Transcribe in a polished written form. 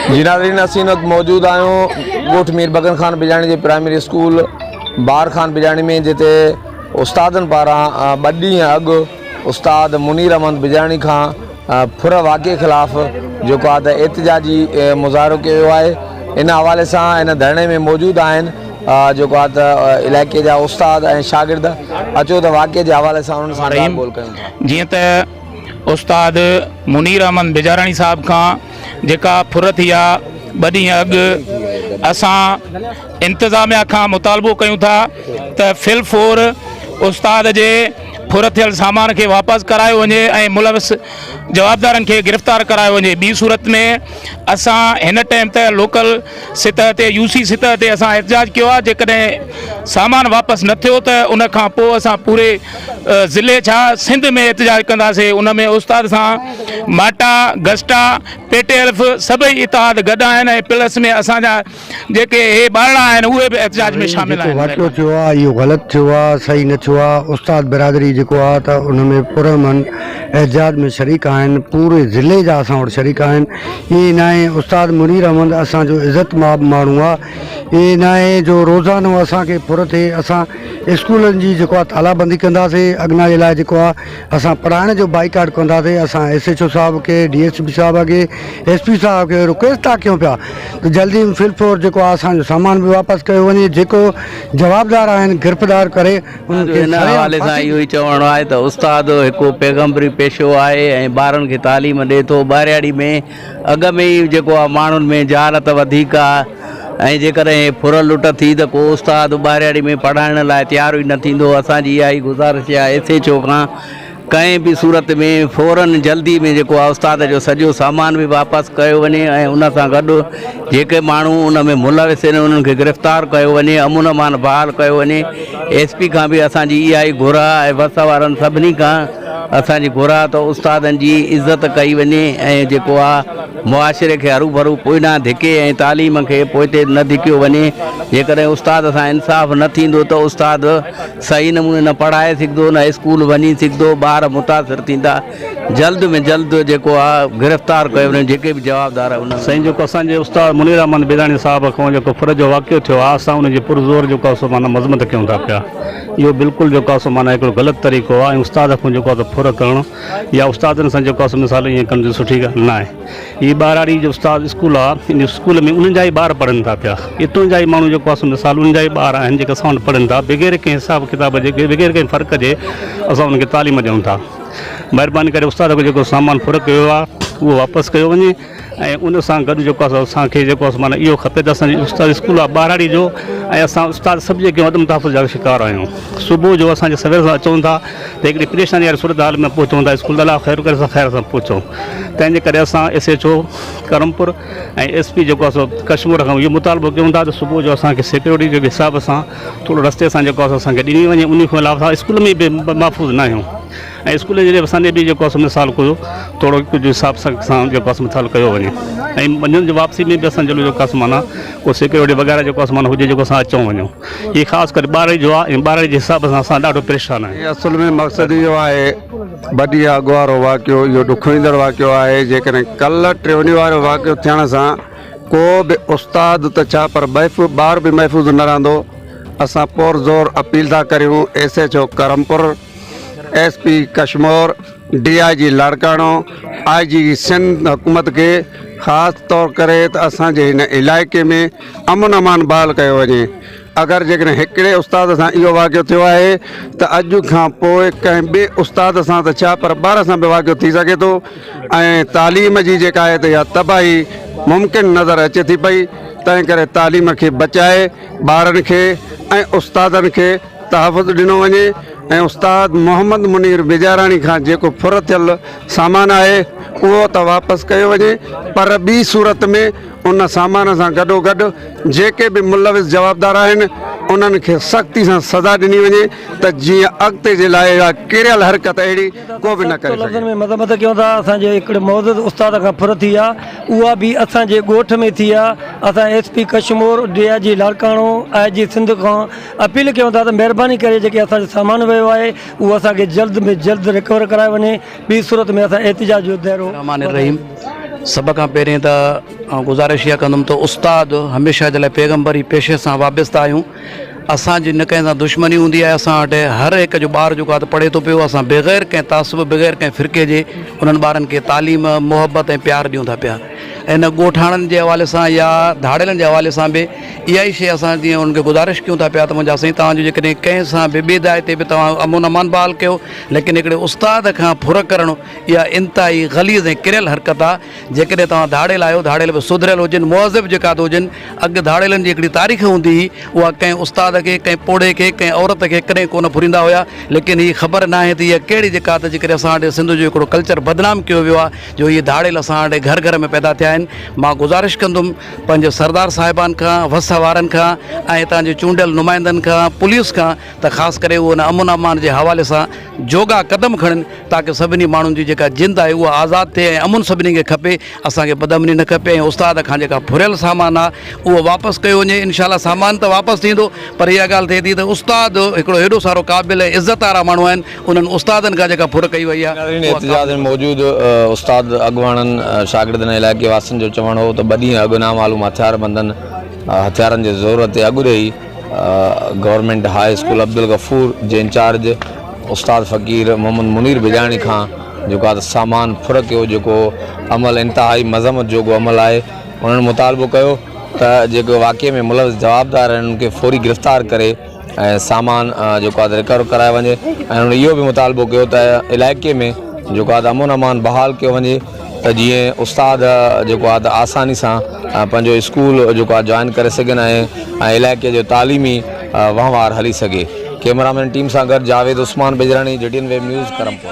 जी नाज़रीन, असीं हिन वक़्तु मौजूद आहियूं ॻोठ मीर बगन ख़ान बिजाणी जे प्राइमरी स्कूल बार ख़ान बिजाणी में, जिते उस्तादनि पारां ॿ ॾींहं अॻु उस्ताद मुनीर अहमद बिजाणी खां फुर वाक़े ख़िलाफ़ जेको आहे त एतिजाजी मुज़ाहिरो कयो वियो आहे। इन हवाले सां इन धरणे में मौजूदु आहिनि जेको आहे त इलाइक़े जा उस्ताद ऐं शागिर्द। अचो त वाक़े जे हवाले सां उन्हनि सां ॻाल्हि ॿोल कयूं था। जीअं त उस्ताद मुनीर अहमद बिजाणी साहब खां जेका फुर थी आहे ॿ ॾींहं अॻु, असां इंतिज़ामिया खां मुतालबो कयूं था त फिलफोर उस्ताद जे फुर थियल सामान खे वापसि करायो वञे ऐं मुलविस जवाबदारनि खे गिरफ़्तार करायो वञे। ॿी सूरत में असां हिन टाइम ते लोकल सतह ते यूसी सतह ते असां एहतजाज कयो आहे। जेकॾहिं सामान वापसि न थियो त उन खां पोइ असां पूरे ज़िले छा सिंध में एहतजाज कंदासीं। उन में उस्ताद सां माटा गस्टा पेटेल्फ सभई इतिहाद गॾु आहिनि ऐं प्लस में असांजा जेके हे ॿारड़ा आहिनि उहे बि एहतजाज में शामिल आहिनि। वाक़ियो थियो आहे इहो ग़लति थियो आहे, सही न थियो आहे। उस्ताद बिरादरी जेको आहे त उन में पुरअमन एहतजाज में शरीक आहिनि, पूरे ज़िले जा असां वटि शरीक आहिनि। ईअं न आहे उस्ताद मुनीर अहमद असांजो इज़त माण्हू आहे। ईअं न आहे जो रोज़ानो असांखे फुर थिए असां स्कूलनि जी जेको आहे तालाबंदी कंदासीं। अॻिना जे लाइ जेको आहे असां पढ़ाइण जो बाइकाट कंदासीं। असां SHO साहब खे, DSP साहब खे, SP साहब खे रिक्वेस्ट था कयूं पिया त जल्दी फिलफोर जेको आहे असांजो सामान बि वापसि कयो वञे। जेको जवाबदार आहिनि गिरफ़्तार करे उन्हनि हिन हवाले सां इहो ई चवणो आहे त उस्ताद हिकु पैगम्बरी पेशो आहे ऐं ॿारनि खे तालीम ॾिए थो। ॿारियाड़ी में अॻ में ई जेको आहे माण्हुनि में जहालत वधीक आहे ऐं जेकॾहिं फुर लुट थी त को उस्ताद ॿारियाड़ी में पढ़ाइण लाइ तयारु ई न थींदो। असांजी इहा ई गुज़ारिश आहे SHO खां कंहिं बि सूरत में फ़ौरन जल्दी में जेको आहे उस्ताद जो सॼो सामान बि वापसि कयो वञे ऐं उन सां गॾु जेके माण्हू उन में मुलविस आहिनि उन्हनि खे गिरफ़्तार कयो वञे, अमन अमान बहाल कयो वञे। SP खां बि असांजी इहा ई घुर आहे ऐं वस वारनि सभिनी खां असांजी घुर आहे त उस्तादनि जी इज़त कई वञे ऐं जेको आहे मुआशिरे खे हरू भरू पोइ न धिके ऐं तालीम खे पोइ ते न धिकियो वञे। जेकॾहिं उस्ताद सां इंसाफ़ न थींदो त उस्ताद सही नमूने न पढ़ाए सघंदो, न स्कूल वञी सघंदो, ॿार मुतासिर थींदा। जल्द में जल्द जेको आहे गिरफ़्तार कयो वञे जेके बि जवाबदार आहे उन साईं। जेको असांजे उस्ताद मुनीर अहमद बिजाणी साहब खां जेको फुर जो वाक़ियो थियो आहे असां उनजी पुरज़ोर जेको आहे सो माना मज़मत कयूं था पिया। इहो बिल्कुलु जेको आहे सो माना हिकिड़ो ग़लति तरीक़ो आहे ऐं उस्ताद खां जेको आहे त फुर करणु या उस्तादनि सां जेको आहे सो मिसाल ईअं करण सुठी ॻाल्हि न आहे। हीअ ॿारड़ी जो उस्ताद स्कूल आहे, इन स्कूल में उन्हनि जा ई ॿार पढ़नि था पिया। हितां जा ई माण्हू जेको आहे सो मिसाल उन्हनि जा ई ॿार आहिनि जेके असां वटि पढ़नि था बग़ैर कंहिं हिसाब किताब जे, बग़ैर कंहिं फ़र्क़ जे असां उन्हनि खे तालीम ॾियूं था। महिरबानी करे उस्ताद खे जेको सामान फुर कयो आहे उहो वापसि कयो वञे ऐं उन सां गॾु जेको आहे असांखे जेको आहे माना इहो खपे त असांजी उस्ताद स्कूल आहे ॿारड़ी जो ऐं असां उस्ताद सभु जेके अदम तहफ़ुज़ जा शिकार आहियूं। सुबुह जो असांजे सवेर सां अचूं था त हिकिड़ी परेशानी वारी सूरत हाल में पहुचूं था। स्कूल अलाह ख़ैरु करे असां ख़ैर सां पहुचूं। तंहिंजे करे असां SHO करमपुर ऐं SP जेको आहे सो कश्मीर खां इहो मुतालबो कयूं था त सुबुह जो असांखे सिक्योरिटी जे हिसाब सां थोरो रस्ते सां जेको आहे असांखे ॾिनी वञे। उन खां अलावा असां स्कूल में बि महफ़ूज़ न आहियूं ऐं स्कूल जे असांजे बि जेको आहे मिसाल को थोरो कुझु हिसाब सां जेको आहे मिसाल कयो वञे ऐं मंझंदि जो वापसी में बि असांजो जेको आहे माना को सिक्योरिटी वग़ैरह जेको आहे माना हुजे जेको असां अचूं वञूं। हीअ ख़ासि करे ॿारड़ी जो आहे ऐं ॿारड़ी जे हिसाब सां असां ॾाढो परेशान आहियूं। असुल में मक़सदु इहो आहे ॿ ॾींहं अॻु वारो वाक़ियो इहो ॾुखो ईंदड़ वाक़ियो आहे। जेकॾहिं कल्ह टियों वारो वाक़ियो थियण सां को बि उस्ताद त छा पर ॿार बि महफ़ूज़ न रहंदो। असां पुरज़ोर अपील था करियूं SHO Karampur, SP Kashmir, DIG Larkana, IG Sindh हुकूमत खे ख़ासि तौर करे त असांजे हिन इलाइक़े में अमन अमान बहाल कयो वञे। अगरि जेकॾहिं हिकिड़े उस्ताद सां इहो वाक़ियो थियो आहे त अॼु खां पोइ कंहिं ॿिए उस्ताद सां त छा पर ॿार सां बि वाक़ियो थी सघे थो ऐं तालीम जी जेका आहे त इहा तबाही मुमकिन नज़र अचे थी पई। तंहिं करे तालीम खे बचाए ॿारनि खे ऐं उस्तादनि खे तहफ़ुज़ ॾिनो वञे ऐं उस्ताद मोहम्मद मुनीर बिजाराणी खां जेको फुर थियल सामान आहे उहो त वापसि कयो वञे। पर ॿी सूरत में उन सामान सां गॾोगॾु जेके बि मुलविस जवाबदार आहिनि उन्हनि खे सख़्ती सां सज़ा ॾिनी वञे त जीअं अॻिते जे लाइ इहा किरियल हरकत अहिड़ी को बि न करे सघे। में मज़मत कयूं था। असांजे हिकिड़े मौजूदु उस्ताद खां फुर थी आहे, उहा बि असांजे ॻोठ में थी आहे। असां SP Kashmir, DIG Larkana, IG Sindh खां अपील कयूं था त महिरबानी करे जेके असांजो सामान वियो आहे उहो असांखे जल्द में जल्द रिकवर कराए वञे। ॿी सूरत में असां एहतिजाज जो दायरो रहीम सब खां पहिरीं त गुज़ारिश इहा कंदुमि त उस्ताद हमेशह जे लाइ पैगम्बरी पेशे सां वाबस्ता आहियूं। असांजी न कंहिं सां दुश्मनी हूंदी आहे। असां वटि हर हिकु जो ॿार जेको आहे त पढ़े थो पियो। असां बग़ैर कंहिं तासुब बग़ैर कंहिं फ़िरके जे उन्हनि ॿारनि खे तालीम मोहबत ऐं प्यारु ॾियूं था पिया। इन ॻोठाणनि जे हवाले सां या धाड़ेलनि जे हवाले सां बि इहा ई शइ असां जीअं उन्हनि खे गुज़ारिश कयूं था पिया त मुंहिंजा साईं तव्हांजो जेकॾहिं कंहिं सां बि ॿिए दाए ते बि तव्हां अमन अमान बहाल कयो, लेकिन हिकिड़े उस्ताद खां फुर करणु इहा इंतिहाई ग़लीज़ ऐं किरियल हरकत आहे। जेकॾहिं तव्हां धाड़ेल आहियो, धाड़ेल बि सुधरियल हुजनि, मुहज़िब जेका त हुजनि। अॻु धाड़ेलनि जी हिकिड़ी तारीख़ हूंदी हुई, उहा कंहिं उस्ताद खे, कंहिं पोड़े खे, कंहिं औरत खे कॾहिं कोन फुरींदा हुया। लेकिन हीअ ख़बर न आहे त इहा कहिड़ी जेका त जेकॾहिं असां वटि सिंध जो हिकिड़ो कल्चर बदनाम कयो वियो आहे, जो इहे धाड़ेल असां वटि घर घर में पैदा थिया आहिनि। मां गुज़ारिश कंदुमि पंहिंजे सरदार साहिबान खां, वस वारनि खां ऐं हितां जे चूंडियल नुमाइंदनि खां, पुलिस खां, त ख़ासि करे उहो अमन अमान जे हवाले सां जोगा क़दम खणनि ताकी सभिनी माण्हुनि जी जेका जिंद आहे उहा आज़ादु थिए ऐं अमुन सभिनी खे खपे। असांखे बदमनी न खपे। ऐं उस्ताद खां जेका फुरियल सामान आहे उहो वापसि कयो वञे। इनशाला सामान त वापसि थींदो, पर इहा ॻाल्हि थिए थी त उस्ताद हिकिड़ो हेॾो सारो क़ाबिल ऐं इज़त वारा माण्हू आहिनि, उन्हनि उस्तादनि खां जेका फुर कई वई आहे। एतिजाज में मौजूदु उस्ताद अॻुवाणनि शागिर्दनि इलाइक़े वासियुनि जो चवणु हो त ॿ ॾींहं अॻु नामालूम हथियारबंदनि हथियारनि जी ज़रूरत ते अॻु ई government high school Abdul Ghafoor जे इंचार्ज उस्ताद फ़क़ीर मोहम्मद मुनीर बिजाणी खां जेको आहे सामान फुर कयो, जेको अमल इंतिहाई मज़मत जोॻो अमल आहे। उन्हनि मुतालबो कयो त जेको वाक़े में मुलज़ जवाबदार आहिनि उनखे फौरी गिरफ़्तार करे ऐं सामान जेको आहे रिकवर कराए वञे। ऐं उन्हनि इहो बि मुतालबो कयो त इलाइक़े में जेको आहे त अमन अमान बहाल कयो वञे, त जीअं उस्ताद जेको आहे त आसानी सां पंहिंजो स्कूल जेको आहे जॉइन करे सघनि ऐं इलाइक़े जो तालीमी वहिंवार हली सघे। कैमरामैन टीम सां गॾु Javed Usman Bijrani, JTN web news, Karampur.